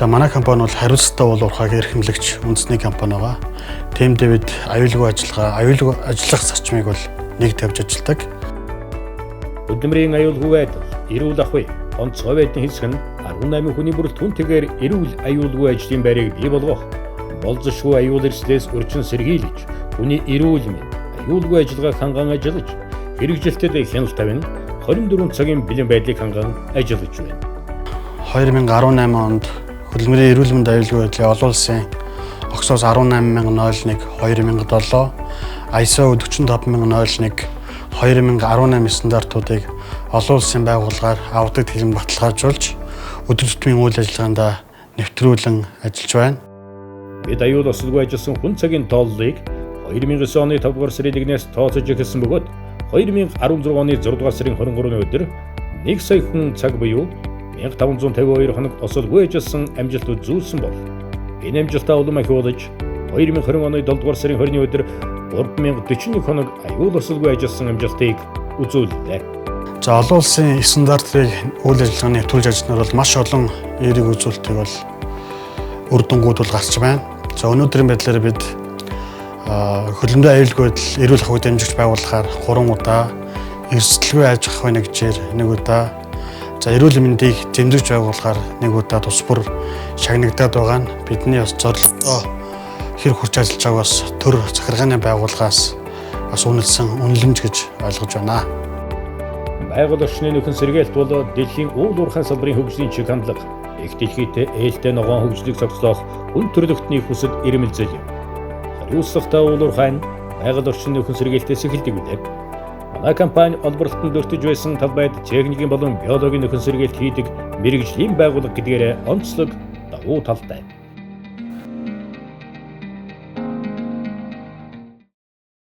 За манай компани бол хариуцлагатай уул уурхайг эрхэмлэгч үндэсний компани байгаа. Тиймдээ бид аюулгүй ажиллах зарчмыг бол нэг тавьж ажилладаг. Хөдөлмөрийн аюулгүй байдал, эрүүл ахуй, онцгой байдлын хэсэг нь 18 хүний бүрэлд хүнтэйгээр эрүүл аюулгүй ажлын байрыг бий болгох, болзошгүй аюул эрсдэлээс урьдчилан сэргийлж, хүний эрүүл мэнд, аюулгүй ажиллагааг ханган ажиллаж, хэрэгжилтэд хяналт тавина, 24 цагийн бэлэн байдлыг ханган ажиллаж байна. 2018 онд хөдөлмөрийн эрүүл мэнд аюулгүй байдлын олон улсын огсоос 18001 2007, ISO 45001 2018 стандартуудыг олон улсын байгууллагаар авдаг хэлэн баталгаажуулж өдөр тутмын үйл ажиллагаанд нэвтрүүлэн ажиллаж байна. Бид аюул ослгүй ажилласан хүн цагийн тооллыг 2009 оны 5 дугаар сарын 1-ээс тооцож эхэлсэн бөгөөд 2016 оны 6 дугаар сарын 23-ны өдөр 1 сая хүн цаг буюу 1552 хоног ослгүй ажилласан амжилт үзүүлсэн бол энэ амжилтаа улам ахиулж 2020 оны 7 дугаар сарын 20-ны өдөр 3041 хоног аюул ослгүй ажилласан амжилтыг үзүүллээ. За олон улсын стандартыг үйл ажиллагааны нэвтрүүлж ажилласнаар бол маш олон эерэг үзүүлэлтийг бол үр дүнгууд бол гарч байна. За өнөөдрийн байдлаар бид хөдөлмөрийн аюулгүй байдал эрүүл ахуйд дамжигч байгууллагаар 3 удаа, эрсдэлгүй аж ахуй нэгжээр 1 удаа, за эрүүл мэндийг зэмлэгч байгууллагаар 1 удаа тус бүр шагнагдаад байгаа нь бидний бас зорилготой хэр хурж ажиллаж байгаас төр захиргааны байгууллагаас бас үнэлсэн үнэлэмж гэж ойлгож байна. Байгаль орчны нөхөн сэргээлт бол дэлхийн уул уурхай салбарын хөгжлийн чиг хандлага, их дэлхийд ээлтэй ногоон хөгжлийг зохицуулах хүн төрөлхтний хүсэл эрмэлзэл юм. Хариуцлагатай уул уурхай нь байгаль орчны нөхөн сэргээлтээс эхэлдэг билээ. Манай компани олборлолтод өртөж байсан талбайд техникийн болон биологийн нөхөн сэргээлт хийдэг мэргэжлийн байгууллага гэдгээр онцлог давуу талтай.